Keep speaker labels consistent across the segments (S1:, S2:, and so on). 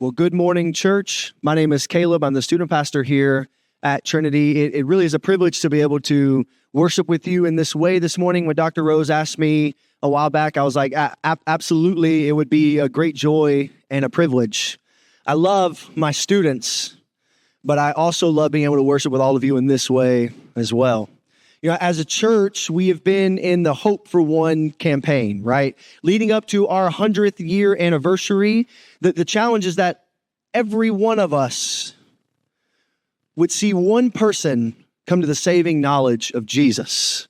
S1: Well, good morning, church. My name is Caleb. I'm the student pastor here at Trinity. It really is a privilege to be able to worship with you in this way this morning. When Dr. Rose asked me a while back, I was like, absolutely, it would be a great joy and a privilege. I love my students, but I also love being able to worship with all of you in this way as well. You know, as a church, we have been in the Hope for One campaign, right? Leading up to our 100th year anniversary, the challenge is that every one of us would see one person come to the saving knowledge of Jesus.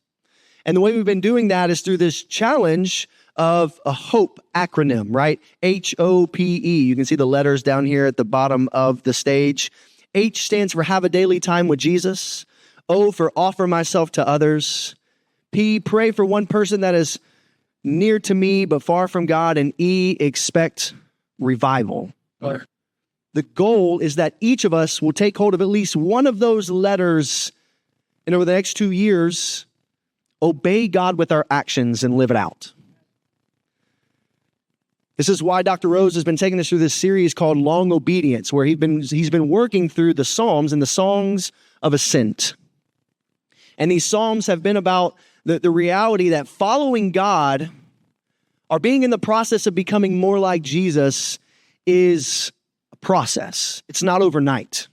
S1: And the way we've been doing that is through this challenge of a HOPE acronym, right? H-O-P-E. You can see the letters down here at the bottom of the stage. H stands for have a daily time with Jesus. O for offer myself to others. P, pray for one person that is near to me but far from God. And E, expect revival. Right. The goal is that each of us will take hold of at least one of those letters and over the next 2 years, obey God with our actions and live it out. This is why Dr. Rose has been taking us through this series called Long Obedience, where he's been working through the Psalms and the songs of ascent. And these Psalms have been about the reality that following God or being in the process of becoming more like Jesus is a process. It's not overnight.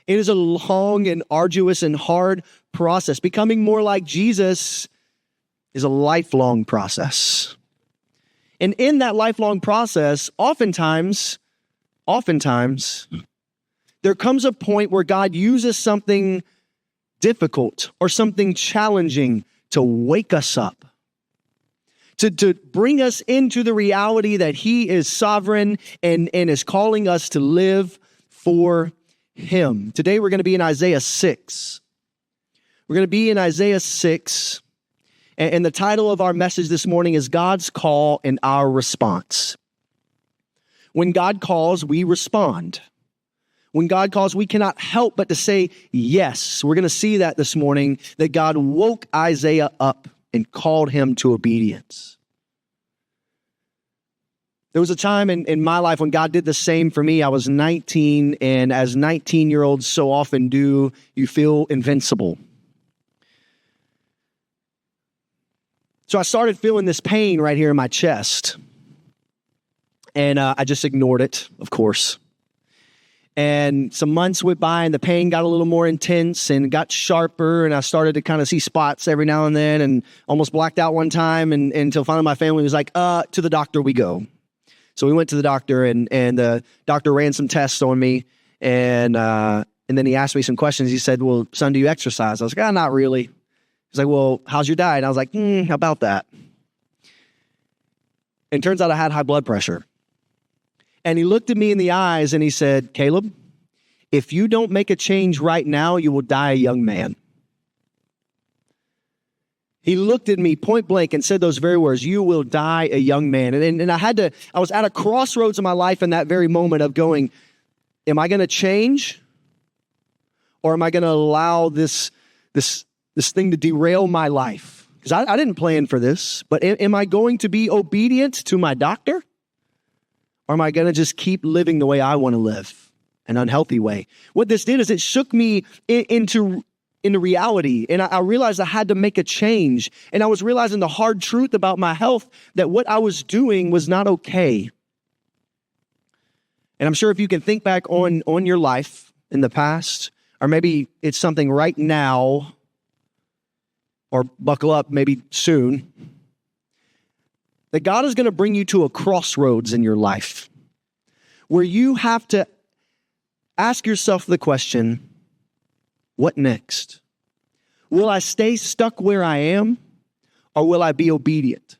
S1: It is a long and arduous and hard process. Becoming more like Jesus is a lifelong process. And in that lifelong process, oftentimes, there comes a point where God uses something difficult or something challenging to wake us up, to bring us into the reality that He is sovereign and is calling us to live for Him. Today we're going to be in Isaiah 6. We're going to be in Isaiah 6, and the title of our message this morning is God's Call and Our Response. When God calls, we respond. When God calls, we cannot help but to say yes. We're going to see that this morning, that God woke Isaiah up and called him to obedience. There was a time in my life when God did the same for me. I was 19, and as 19-year-olds so often do, you feel invincible. So I started feeling this pain right here in my chest, and I just ignored it, of course. And some months went by and the pain got a little more intense and got sharper. And I started to kind of see spots every now and then and almost blacked out one time. And until finally my family was like, to the doctor we go. So we went to the doctor and the doctor ran some tests on me. And then he asked me some questions. He said, well, son, do you exercise? I was like, not really. He's like, well, how's your diet? And I was like, how about that? And it turns out I had high blood pressure. And he looked at me in the eyes and he said, Caleb, if you don't make a change right now, you will die a young man. He looked at me point blank and said those very words, you will die a young man. And I was at a crossroads in my life in that very moment of going, am I going to change? Or am I going to allow this thing to derail my life? Because I didn't plan for this, but am I going to be obedient to my doctor? Or am I going to just keep living the way I want to live, an unhealthy way? What this did is it shook me into reality. And I realized I had to make a change. And I was realizing the hard truth about my health, that what I was doing was not okay. And I'm sure if you can think back on your life in the past, or maybe it's something right now, or buckle up maybe soon, that God is going to bring you to a crossroads in your life where you have to ask yourself the question, what next? Will I stay stuck where I am, or will I be obedient?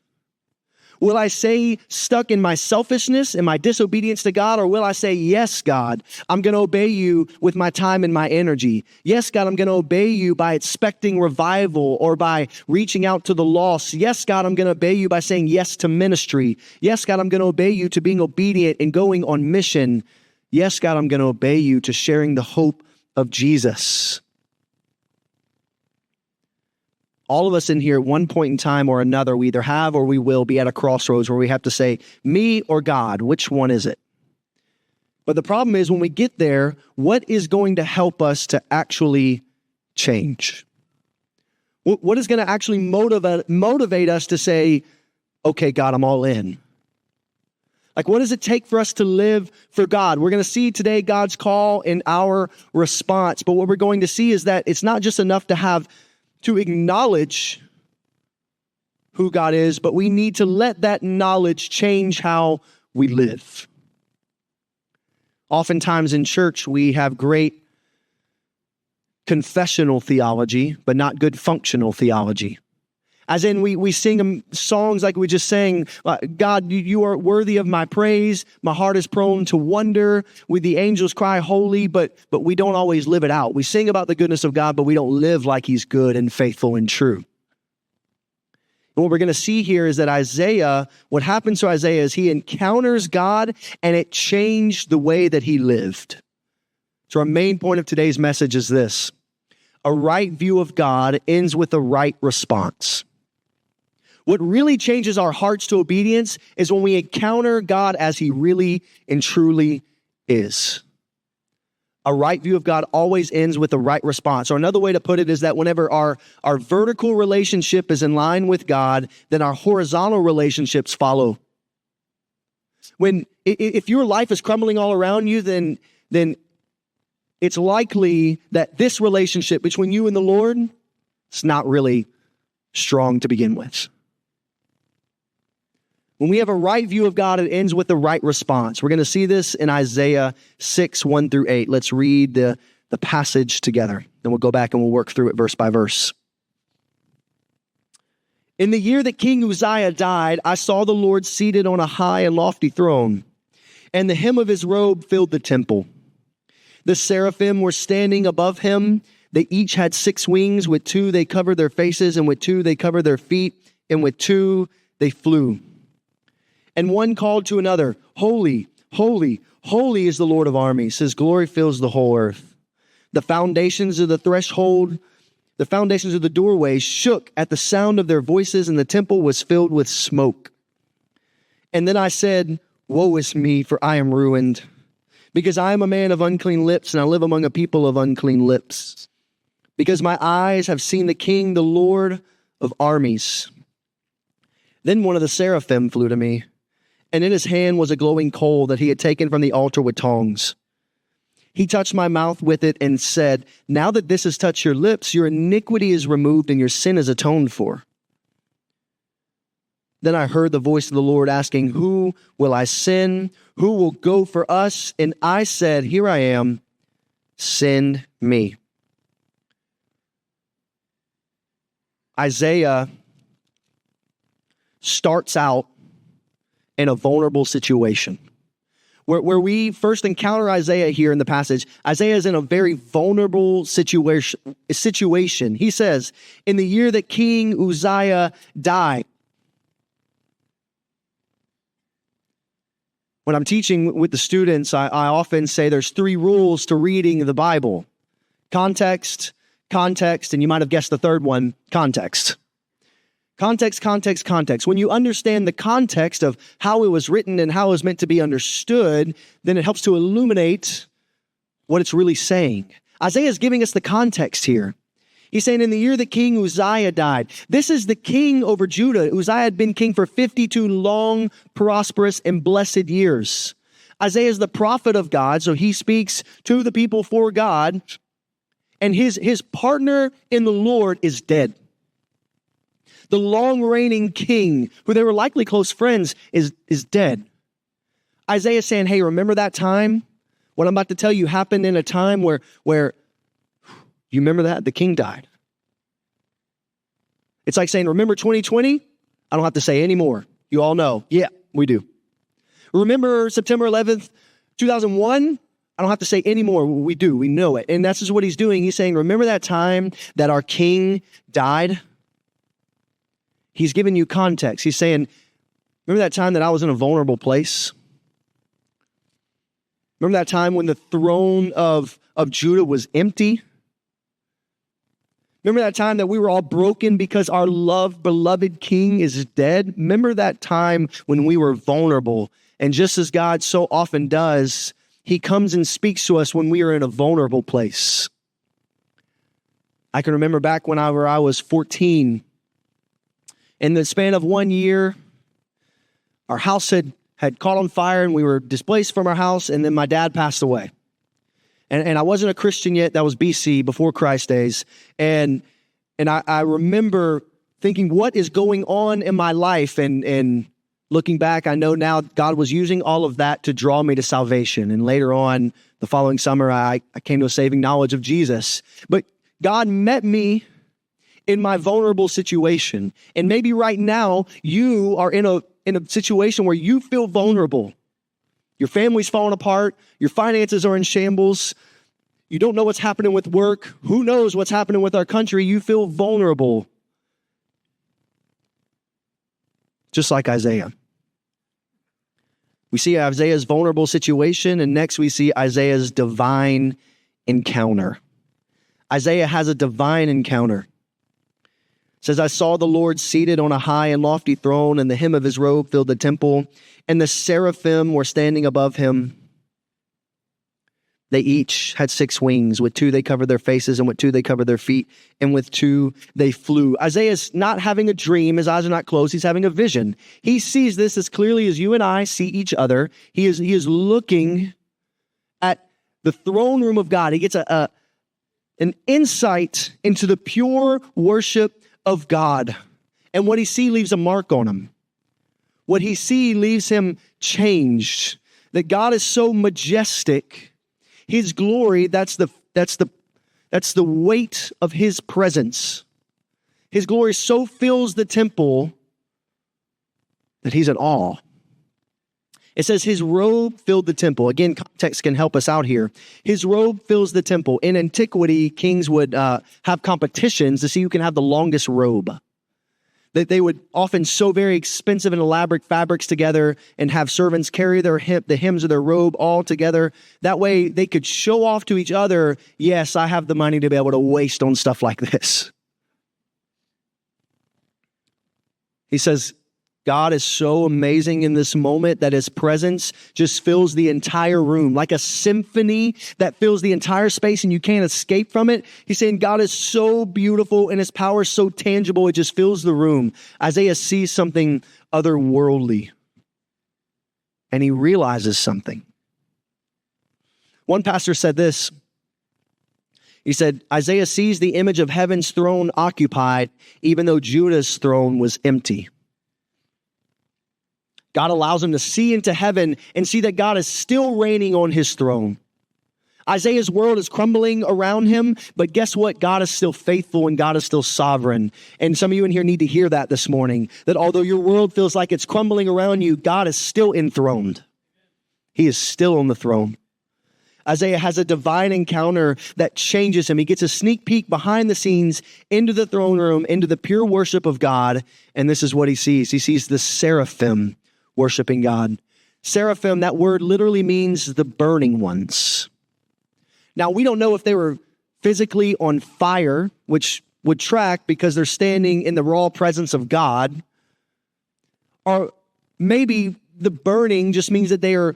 S1: Will I stay stuck in my selfishness and my disobedience to God, or will I say, yes, God, I'm going to obey you with my time and my energy. Yes, God, I'm going to obey you by expecting revival or by reaching out to the lost. Yes, God, I'm going to obey you by saying yes to ministry. Yes, God, I'm going to obey you to being obedient and going on mission. Yes, God, I'm going to obey you to sharing the hope of Jesus. All of us in here at one point in time or another, we either have or we will be at a crossroads where we have to say, me or God, which one is it? But the problem is when we get there, what is going to help us to actually change? What is going to actually motivate us to say, okay, God, I'm all in? Like, what does it take for us to live for God? We're going to see today God's call and our response. But what we're going to see is that it's not just enough to acknowledge who God is, but we need to let that knowledge change how we live. Oftentimes in church, we have great confessional theology, but not good functional theology. As in, we sing songs like we just sang, God, you are worthy of my praise. My heart is prone to wonder. With the angels cry holy, but we don't always live it out. We sing about the goodness of God, but we don't live like he's good and faithful and true. And what we're going to see here is that what happens to Isaiah is he encounters God and it changed the way that he lived. So our main point of today's message is this: a right view of God ends with a right response. What really changes our hearts to obedience is when we encounter God as he really and truly is. A right view of God always ends with a right response. Or another way to put it is that whenever our vertical relationship is in line with God, then our horizontal relationships follow. If your life is crumbling all around you, then it's likely that this relationship between you and the Lord is not really strong to begin with. When we have a right view of God, it ends with the right response. We're going to see this in Isaiah 6, 1 through 8. Let's read the passage together. Then we'll go back and we'll work through it verse by verse. In the year that King Uzziah died, I saw the Lord seated on a high and lofty throne, and the hem of his robe filled the temple. The seraphim were standing above him. They each had 6 wings. With 2 they covered their faces, and with 2 they covered their feet, and with 2 they flew. And one called to another, Holy, holy, holy is the Lord of armies. His glory fills the whole earth. The foundations of the threshold, the foundations of the doorways shook at the sound of their voices, and the temple was filled with smoke. And then I said, Woe is me, for I am ruined, because I am a man of unclean lips, and I live among a people of unclean lips. Because my eyes have seen the King, the Lord of armies. Then one of the seraphim flew to me, and in his hand was a glowing coal that he had taken from the altar with tongs. He touched my mouth with it and said, Now that this has touched your lips, your iniquity is removed and your sin is atoned for. Then I heard the voice of the Lord asking, Who will I send? Who will go for us? And I said, Here I am, send me. Isaiah starts out in a vulnerable situation. Where we first encounter Isaiah here in the passage, Isaiah is in a very vulnerable situation. He says, in the year that King Uzziah died. When I'm teaching with the students, I often say there's 3 rules to reading the Bible. Context, and you might have guessed the third one, context. Context, context, context. When you understand the context of how it was written and how it was meant to be understood, then it helps to illuminate what it's really saying. Isaiah is giving us the context here. He's saying in the year that King Uzziah died, this is the king over Judah. Uzziah had been king for 52 long, prosperous, and blessed years. Isaiah is the prophet of God, so he speaks to the people for God, and his partner in the Lord is dead. The long-reigning king, who they were likely close friends, is dead. Isaiah is saying, hey, remember that time? What I'm about to tell you happened in a time where you remember that? The king died. It's like saying, remember 2020? I don't have to say anymore. You all know. Yeah, we do. Remember September 11th, 2001? I don't have to say anymore. We do. We know it. And that's just what he's doing. He's saying, remember that time that our king died? He's giving you context. He's saying, remember that time that I was in a vulnerable place? Remember that time when the throne of Judah was empty? Remember that time that we were all broken because our beloved king is dead? Remember that time when we were vulnerable? And just as God so often does, he comes and speaks to us when we are in a vulnerable place. I can remember back when I was 14. In the span of 1 year, our house had caught on fire and we were displaced from our house, and then my dad passed away. And I wasn't a Christian yet. That was BC, before Christ days. And I remember thinking, what is going on in my life? And looking back, I know now God was using all of that to draw me to salvation. And later on, the following summer, I came to a saving knowledge of Jesus. But God met me in my vulnerable situation. And maybe right now, you are in a situation where you feel vulnerable. Your family's falling apart. Your finances are in shambles. You don't know what's happening with work. Who knows what's happening with our country? You feel vulnerable. Just like Isaiah. We see Isaiah's vulnerable situation, and next we see Isaiah's divine encounter. Isaiah has a divine encounter. It says, I saw the Lord seated on a high and lofty throne, and the hem of his robe filled the temple, and the seraphim were standing above him. They each had 6 wings. With 2 they covered their faces, and with 2 they covered their feet, and with 2 they flew. Isaiah's not having a dream. His eyes are not closed. He's having a vision. He sees this as clearly as you and I see each other. He is looking at the throne room of God. He gets an insight into the pure worship of God. And what he sees leaves a mark on him. What he sees leaves him changed. That God is so majestic. His glory, that's the weight of his presence. His glory so fills the temple that he's in awe. It says his robe filled the temple. Again, context can help us out here. His robe fills the temple. In antiquity, kings would have competitions to see who can have the longest robe. That they would often sew very expensive and elaborate fabrics together and have servants carry the hems of their robe all together. That way they could show off to each other, yes, I have the money to be able to waste on stuff like this. He says, God is so amazing in this moment that his presence just fills the entire room like a symphony that fills the entire space and you can't escape from it. He's saying God is so beautiful and his power is so tangible, it just fills the room. Isaiah sees something otherworldly and he realizes something. One pastor said this. He said, Isaiah sees the image of heaven's throne occupied, even though Judah's throne was empty. God allows him to see into heaven and see that God is still reigning on his throne. Isaiah's world is crumbling around him, but guess what? God is still faithful and God is still sovereign. And some of you in here need to hear that this morning, that although your world feels like it's crumbling around you, God is still enthroned. He is still on the throne. Isaiah has a divine encounter that changes him. He gets a sneak peek behind the scenes into the throne room, into the pure worship of God. And this is what he sees. He sees the seraphim worshiping God. Seraphim, that word literally means the burning ones. Now, we don't know if they were physically on fire, which would track because they're standing in the raw presence of God. Or maybe the burning just means that they are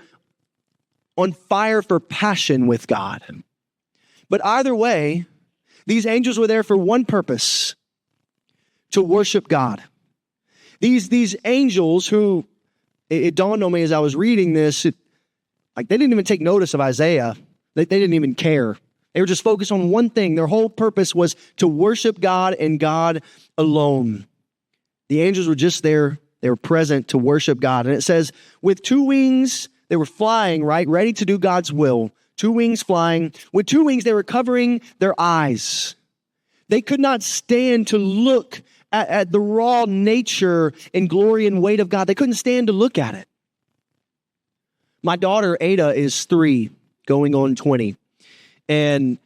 S1: on fire for passion with God. But either way, these angels were there for one purpose, to worship God. These angels who, it dawned on me as I was reading this, they didn't even take notice of Isaiah. They didn't even care. They were just focused on one thing. Their whole purpose was to worship God and God alone. The angels were just there. They were present to worship God. And it says, with 2 wings, they were flying, right? Ready to do God's will. 2 wings flying. With 2 wings, they were covering their eyes. They could not stand to look at the raw nature and glory and weight of God. They couldn't stand to look at it. My daughter, Ada, is 3, going on 20. And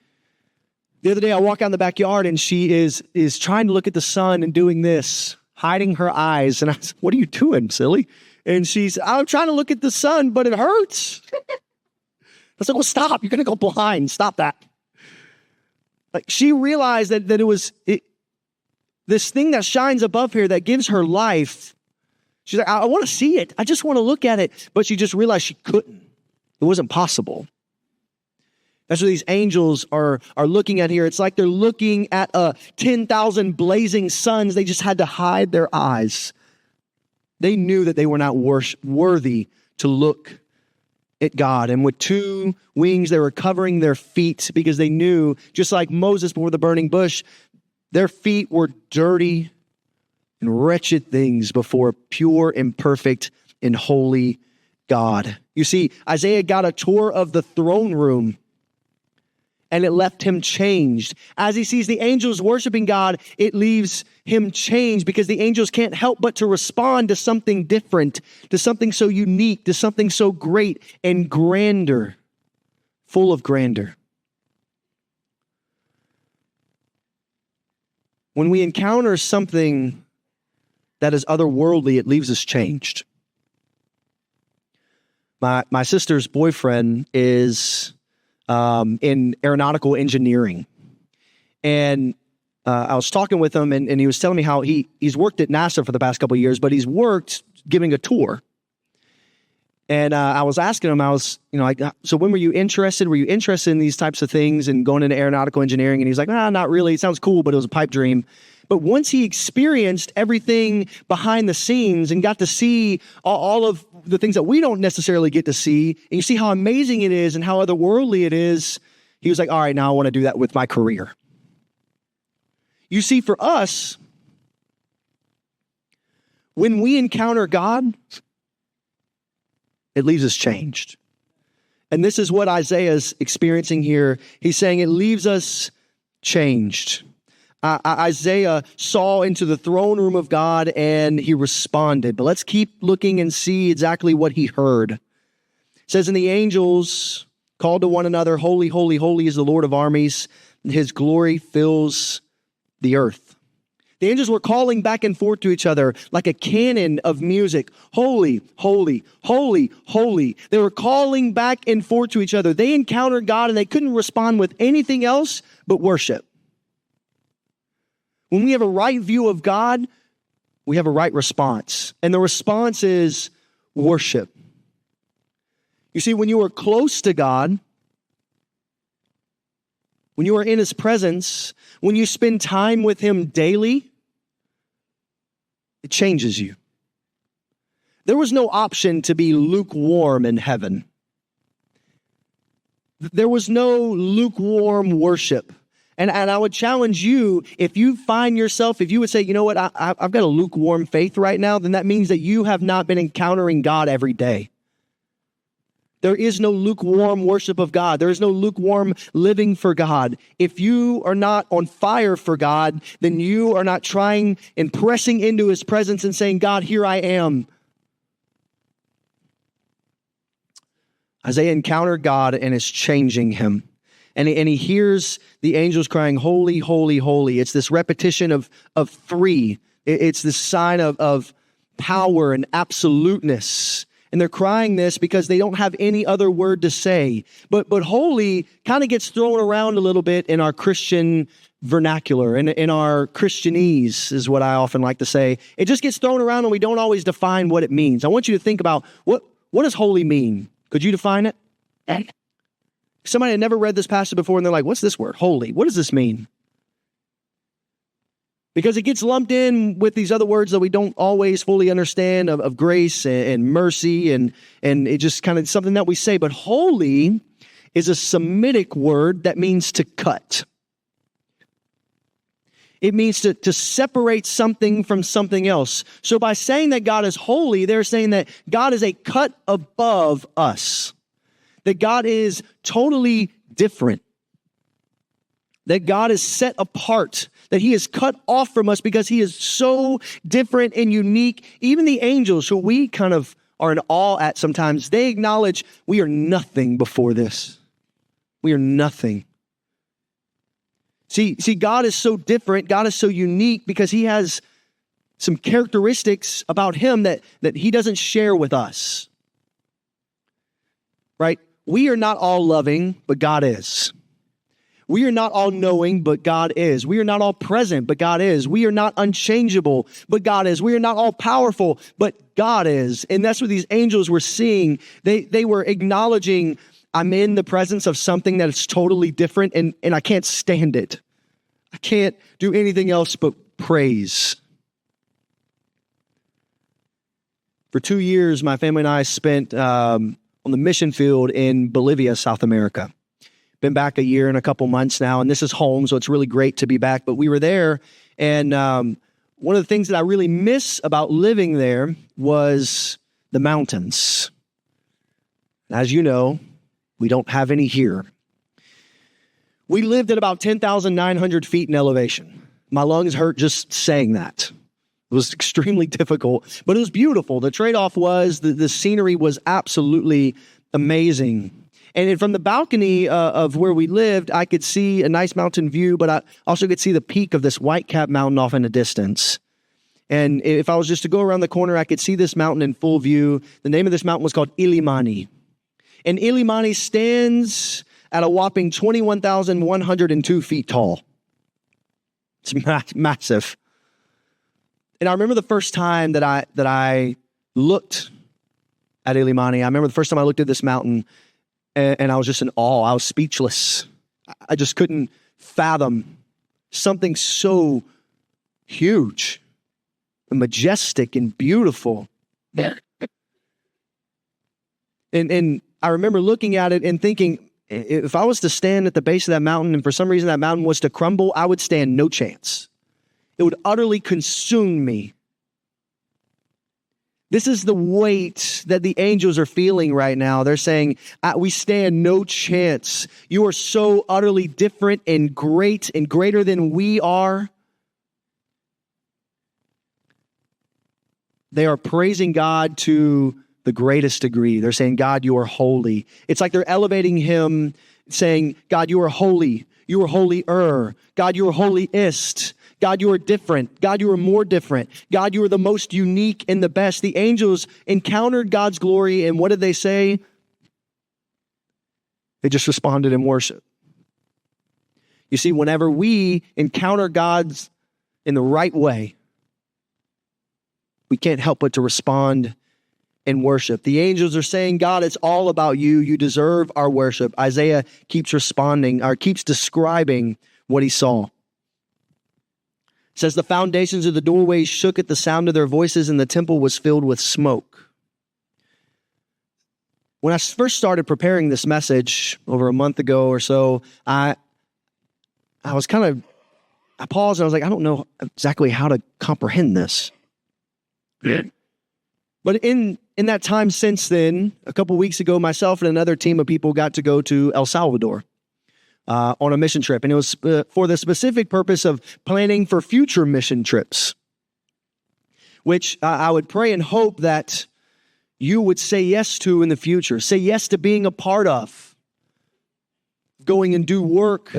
S1: the other day I walk out in the backyard and she is trying to look at the sun and doing this, hiding her eyes. And I said, what are you doing, silly? And she's, I'm trying to look at the sun, but it hurts. I was like, well, stop. You're going to go blind. Stop that. Like, she realized that it was this thing that shines above here that gives her life. She's like, I want to see it. I just want to look at it. But she just realized she couldn't. It wasn't possible. That's what these angels are looking at here. It's like they're looking at 10,000 blazing suns. They just had to hide their eyes. They knew that they were not worthy to look at God. And with two wings, they were covering their feet because they knew, just like Moses before the burning bush, their feet were dirty and wretched things before a pure and perfect and holy God. You see, Isaiah got a tour of the throne room, and it left him changed. As he sees the angels worshiping God, it leaves him changed because the angels can't help but to respond to something different, to something so unique, to something so great and grander, full of grandeur. When we encounter something that is otherworldly, it leaves us changed. My sister's boyfriend is in aeronautical engineering. And I was talking with him, and he was telling me how he's worked at NASA for the past couple of years, but he's worked giving a tour. And I was asking him, like, so when were you interested? Were you interested in these types of things and going into aeronautical engineering? And he's like, not really. It sounds cool, but it was a pipe dream. But once he experienced everything behind the scenes and got to see all of the things that we don't necessarily get to see, and you see how amazing it is and how otherworldly it is, he was like, all right, now I want to do that with my career. You see, for us, when we encounter God, it leaves us changed. And this is what Isaiah is experiencing here. He's saying it leaves us changed. Isaiah saw into the throne room of God and he responded. But let's keep looking and see exactly what he heard. It says, and the angels called to one another, holy, holy, holy is the Lord of armies. His glory fills the earth. The angels were calling back and forth to each other like a canon of music. Holy, holy, holy, holy. They were calling back and forth to each other. They encountered God and they couldn't respond with anything else but worship. When we have a right view of God, we have a right response. And the response is worship. You see, when you are close to God, when you are in his presence, when you spend time with him daily, it changes you. There was no option to be lukewarm in heaven. There was no lukewarm worship. And I would challenge you, if you find yourself, if you would say, you know what, I've got a lukewarm faith right now, then that means that you have not been encountering God every day. There is no lukewarm worship of God. There is no lukewarm living for God. If you are not on fire for God, then you are not trying and pressing into his presence and saying, God, here I am. Isaiah encountered God and it's changing him. And he hears the angels crying, holy, holy, holy. It's this repetition of three. It's this sign of power and absoluteness. And they're crying this because they don't have any other word to say. But holy kind of gets thrown around a little bit in our Christian vernacular, in our Christianese is what I often like to say. It just gets thrown around and we don't always define what it means. I want you to think about what does holy mean? Could you define it? Somebody had never read this passage before and they're like, what's this word? Holy. What does this mean? Because it gets lumped in with these other words that we don't always fully understand of grace and mercy and it just kind of something that we say. But holy is a Semitic word that means to cut. It means to separate something from something else. So by saying that God is holy, they're saying that God is a cut above us. That God is totally different. That God is set apart. That he is cut off from us because he is so different and unique. Even the angels, who we kind of are in awe at sometimes, they acknowledge we are nothing before this. We are nothing. See, God is so different. God is so unique because he has some characteristics about him that he doesn't share with us. Right? We are not all loving, but God is. We are not all knowing, but God is. We are not all present, but God is. We are not unchangeable, but God is. We are not all powerful, but God is. And that's what these angels were seeing. They were acknowledging, I'm in the presence of something that is totally different, and I can't stand it. I can't do anything else but praise. For 2 years, my family and I spent on the mission field in Bolivia, South America. Been back a year and a couple months now, and this is home, so it's really great to be back. But we were there, and one of the things that I really miss about living there was the mountains. As you know, we don't have any here. We lived at about 10,900 feet in elevation. My lungs hurt just saying that. It was extremely difficult, but it was beautiful. The trade-off was the scenery was absolutely amazing. And from the balcony of where we lived, I could see a nice mountain view, but I also could see the peak of this white-capped mountain off in the distance. And if I was just to go around the corner, I could see this mountain in full view. The name of this mountain was called Illimani. And Illimani stands at a whopping 21,102 feet tall. It's massive. And I remember the first time that I looked at Illimani. I remember the first time I looked at this mountain, and I was just in awe. I was speechless. I just couldn't fathom something so huge and majestic and beautiful. And I remember looking at it and thinking, if I was to stand at the base of that mountain and for some reason that mountain was to crumble, I would stand no chance. It would utterly consume me. This is the weight that the angels are feeling right now. They're saying, we stand no chance. You are so utterly different and great and greater than we are. They are praising God to the greatest degree. They're saying, God, you are holy. It's like they're elevating him, saying, God, you are holy. You are holier. God, you are holiest. God, you are different. God, you are more different. God, you are the most unique and the best. The angels encountered God's glory, and what did they say? They just responded in worship. You see, whenever we encounter God's in the right way, we can't help but to respond in worship. The angels are saying, God, it's all about you. You deserve our worship. Isaiah keeps describing what he saw. It says, the foundations of the doorways shook at the sound of their voices, and the temple was filled with smoke. When I first started preparing this message over a month ago or so, I paused and I was like, I don't know exactly how to comprehend this. But in that time since then, a couple weeks ago, myself and another team of people got to go to El Salvador on a mission trip. And it was for the specific purpose of planning for future mission trips, which I would pray and hope that you would say yes to in the future. Say yes to being a part of. Going and do work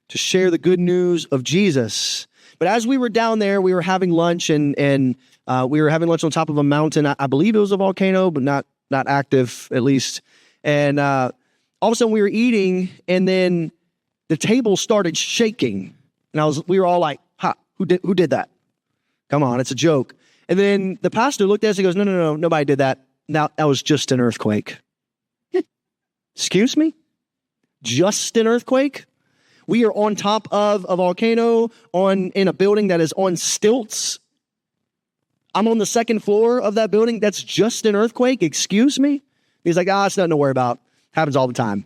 S1: to share the good news of Jesus. But as we were down there, we were having lunch and we were having lunch on top of a mountain. I believe it was a volcano, but not active, at least. And all of a sudden we were eating, and then the table started shaking. And we were all like, who did that? Come on, it's a joke. And then the pastor looked at us and goes, no, nobody did that. Now, that was just an earthquake. Excuse me? Just an earthquake? We are on top of a volcano in a building that is on stilts. I'm on the second floor of that building. That's just an earthquake. Excuse me? He's like, it's nothing to worry about. Happens all the time.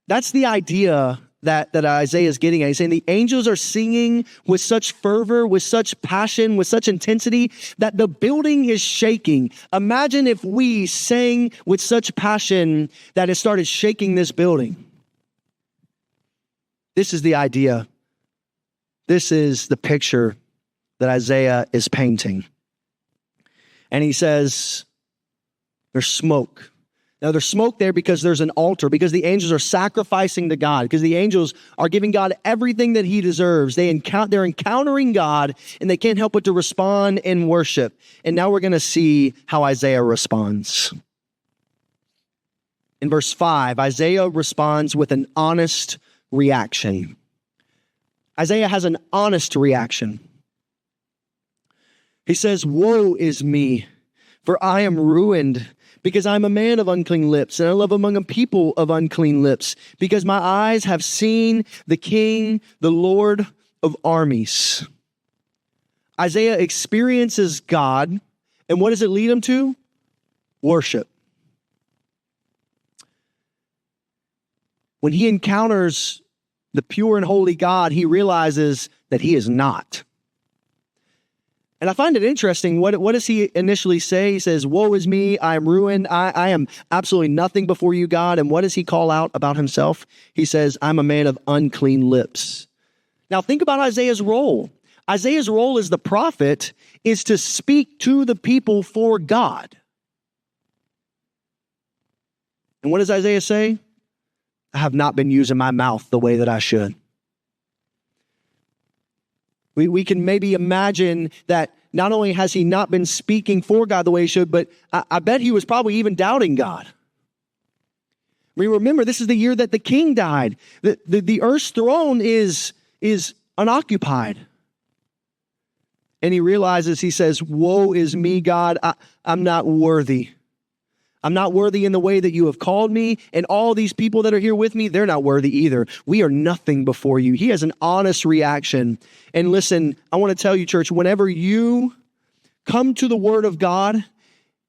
S1: That's the idea that Isaiah is getting at. He's saying the angels are singing with such fervor, with such passion, with such intensity that the building is shaking. Imagine if we sang with such passion that it started shaking this building. This is the idea. This is the picture that Isaiah is painting. And he says, there's smoke. Now, there's smoke there because there's an altar, because the angels are sacrificing to God, because the angels are giving God everything that he deserves. They're encountering God, and they can't help but to respond in worship. And now we're going to see how Isaiah responds. In verse 5, Isaiah responds with an honest reaction. Isaiah has an honest reaction. He says, "Woe is me, for I am ruined, because I am a man of unclean lips, and I live among a people of unclean lips, because my eyes have seen the King, the Lord of armies." Isaiah experiences God, and what does it lead him to? Worship. When he encounters the pure and holy God, he realizes that he is not. And I find it interesting. What does he initially say? He says, "Woe is me, I am ruined. I am absolutely nothing before you, God." And what does he call out about himself? He says, "I'm a man of unclean lips." Now think about Isaiah's role. Isaiah's role as the prophet is to speak to the people for God. And what does Isaiah say? "I have not been using my mouth the way that I should." We can maybe imagine that not only has he not been speaking for God the way he should, but I bet he was probably even doubting God. Remember, this is the year that the king died. The earth's throne is unoccupied. And he realizes, he says, "Woe is me, God. I'm not worthy. I'm not worthy in the way that you have called me, and all these people that are here with me, they're not worthy either. We are nothing before you." He has an honest reaction. And listen, I want to tell you, church, whenever you come to the Word of God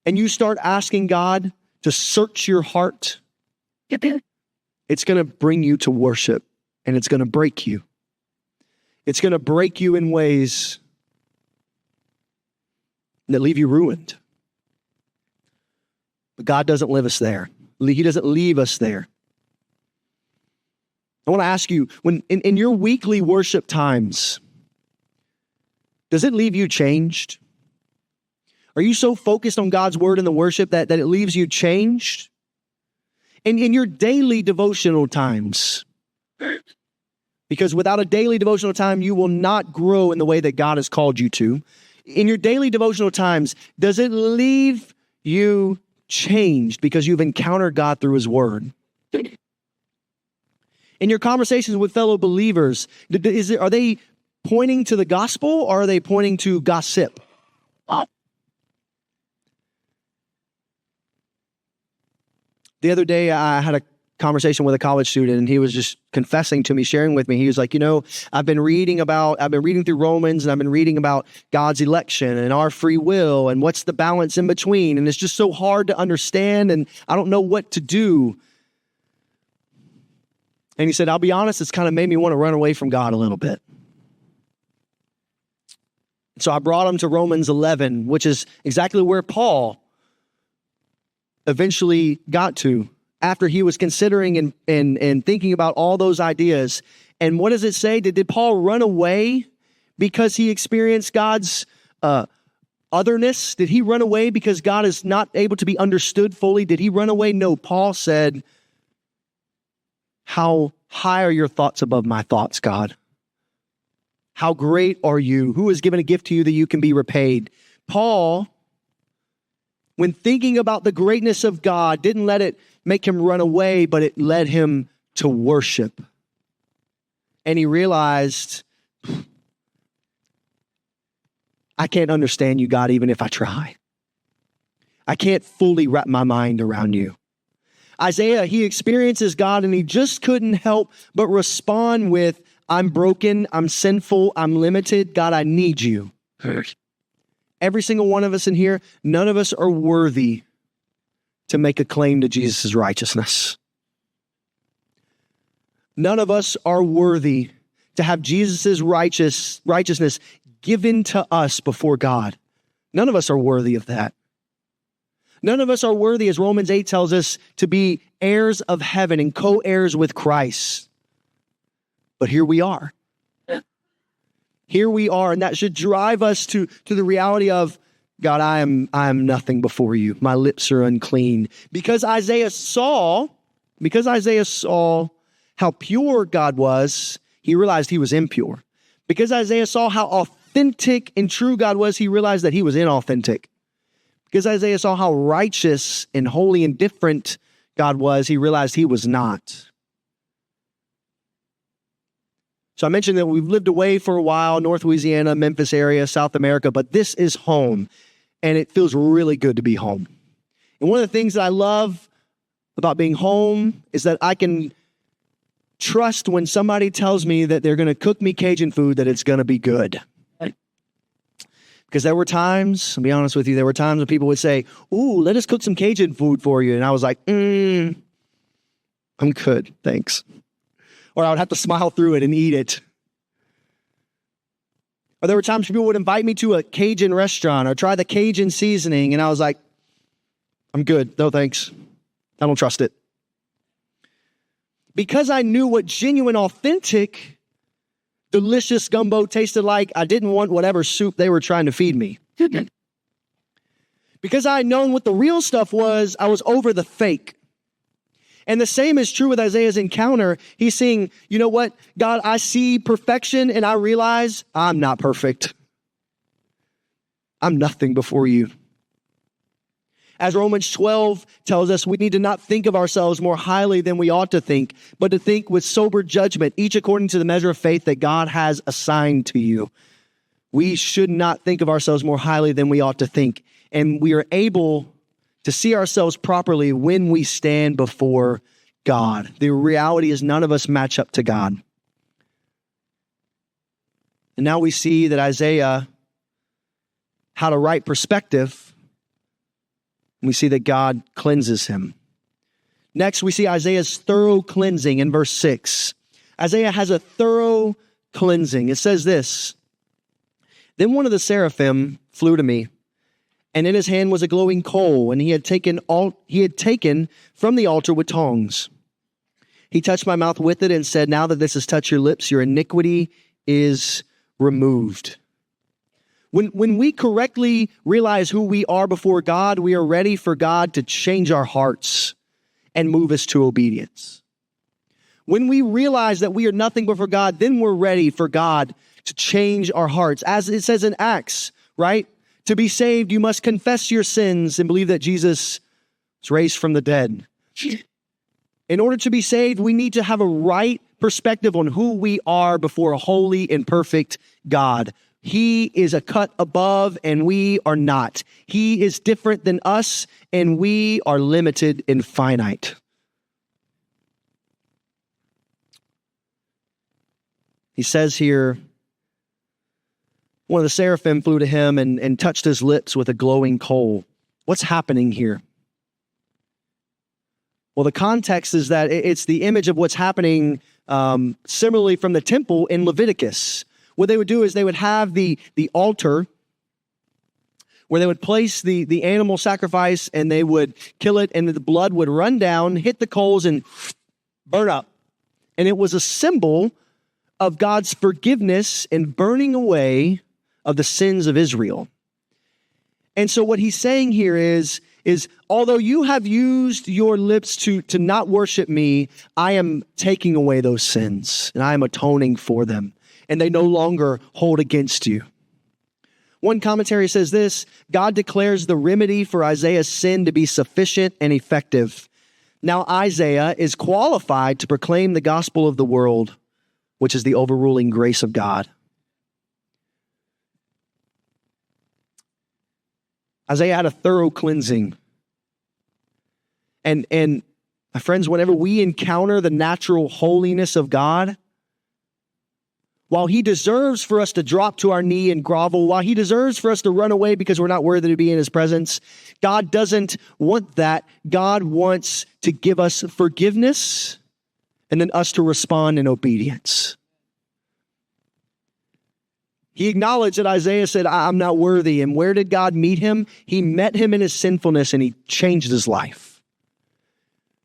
S1: and you start asking God to search your heart, it's going to bring you to worship, and it's going to break you. It's going to break you in ways that leave you ruined. But God doesn't leave us there. He doesn't leave us there. I want to ask you, when in your weekly worship times, does it leave you changed? Are you so focused on God's word in the worship that it leaves you changed? And in your daily devotional times, because without a daily devotional time, you will not grow in the way that God has called you to. In your daily devotional times, does it leave you changed because you've encountered God through his word? In your conversations with fellow believers, are they pointing to the gospel, or are they pointing to gossip? The other day, I had a conversation with a college student, and he was just confessing to me, sharing with me. He was like, I've been reading through Romans, and I've been reading about God's election and our free will and what's the balance in between. And it's just so hard to understand, and I don't know what to do. And he said, I'll be honest, it's kind of made me want to run away from God a little bit. So I brought him to Romans 11, which is exactly where Paul eventually got to after he was considering and thinking about all those ideas. And what does it say? Did Paul run away because he experienced God's otherness? Did he run away because God is not able to be understood fully? Did he run away? No, Paul said, how high are your thoughts above my thoughts, God? How great are you? Who has given a gift to you that you can be repaid? Paul, when thinking about the greatness of God, didn't let it make him run away, but it led him to worship. And he realized, I can't understand you, God, even if I try. I can't fully wrap my mind around you. Isaiah, he experiences God, and he just couldn't help but respond with, I'm broken, I'm sinful, I'm limited. God, I need you. Every single one of us in here, none of us are worthy to make a claim to Jesus' righteousness. None of us are worthy to have Jesus' righteousness given to us before God. None of us are worthy of that. None of us are worthy, as Romans 8 tells us, to be heirs of heaven and co-heirs with Christ. But here we are. Here we are, and that should drive us to the reality of, God, I am nothing before you. My lips are unclean. Because Isaiah saw how pure God was, he realized he was impure. Because Isaiah saw how authentic and true God was, he realized that he was inauthentic. Because Isaiah saw how righteous and holy and different God was, he realized he was not. So I mentioned that we've lived away for a while, North Louisiana, Memphis area, South America, but this is home, and it feels really good to be home. And one of the things that I love about being home is that I can trust when somebody tells me that they're going to cook me Cajun food, that it's going to be good. Because there were times, I'll be honest with you, there were times when people would say, ooh, let us cook some Cajun food for you. And I was like, I'm good, thanks. Or I would have to smile through it and eat it. Or there were times people would invite me to a Cajun restaurant or try the Cajun seasoning. And I was like, I'm good, no thanks. I don't trust it. Because I knew what genuine, authentic, delicious gumbo tasted like, I didn't want whatever soup they were trying to feed me. Because I had known what the real stuff was, I was over the fake. And the same is true with Isaiah's encounter. He's saying, you know what, God, I see perfection and I realize I'm not perfect. I'm nothing before you. As Romans 12 tells us, we need to not think of ourselves more highly than we ought to think, but to think with sober judgment, each according to the measure of faith that God has assigned to you. We should not think of ourselves more highly than we ought to think. And we are able to see ourselves properly when we stand before God. The reality is none of us match up to God. And now we see that Isaiah had a right perspective. We see that God cleanses him. Next, we see Isaiah's thorough cleansing in verse 6. Isaiah has a thorough cleansing. It says this, then one of the seraphim flew to me, and in his hand was a glowing coal, and he had taken from the altar with tongs. He touched my mouth with it and said, now that this has touched your lips, your iniquity is removed. When we correctly realize who we are before God, we are ready for God to change our hearts and move us to obedience. When we realize that we are nothing before God, then we're ready for God to change our hearts. As it says in Acts, right? To be saved, you must confess your sins and believe that Jesus was raised from the dead. In order to be saved, we need to have a right perspective on who we are before a holy and perfect God. He is a cut above and we are not. He is different than us and we are limited and finite. He says here, one of the seraphim flew to him and touched his lips with a glowing coal. What's happening here? Well, the context is that it's the image of what's happening similarly from the temple in Leviticus. What they would do is they would have the altar where they would place the animal sacrifice and they would kill it and the blood would run down, hit the coals and burn up. And it was a symbol of God's forgiveness and burning away of the sins of Israel. And so what he's saying here is although you have used your lips to not worship me, I am taking away those sins and I am atoning for them. And they no longer hold against you. One commentary says this, God declares the remedy for Isaiah's sin to be sufficient and effective. Now Isaiah is qualified to proclaim the gospel of the world, which is the overruling grace of God. Isaiah had a thorough cleansing. And my friends, whenever we encounter the natural holiness of God, while he deserves for us to drop to our knee and grovel, while he deserves for us to run away because we're not worthy to be in his presence, God doesn't want that. God wants to give us forgiveness and then us to respond in obedience. He acknowledged that Isaiah said, I'm not worthy. And where did God meet him? He met him in his sinfulness and he changed his life.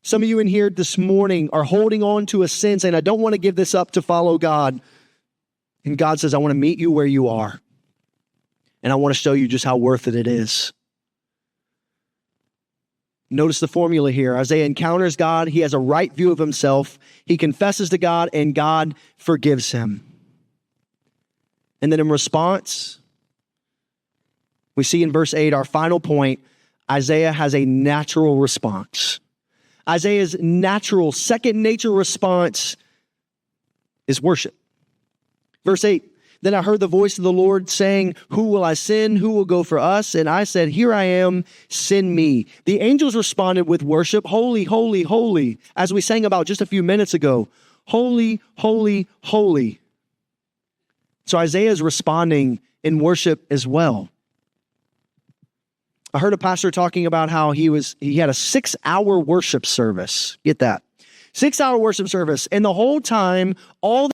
S1: Some of you in here this morning are holding on to a sin saying, I don't want to give this up to follow God. And God says, I want to meet you where you are. And I want to show you just how worth it is. Notice the formula here. Isaiah encounters God. He has a right view of himself. He confesses to God and God forgives him. And then in response, we see in verse 8, our final point, Isaiah has a natural response. Isaiah's natural second nature response is worship. Verse 8, then I heard the voice of the Lord saying, who will I send? Who will go for us? And I said, here I am, send me. The angels responded with worship, holy, holy, holy, as we sang about just a few minutes ago. Holy, holy, holy. So Isaiah is responding in worship as well. I heard a pastor talking about how he had a 6-hour worship service. Get that. 6-hour worship service. And the whole time, all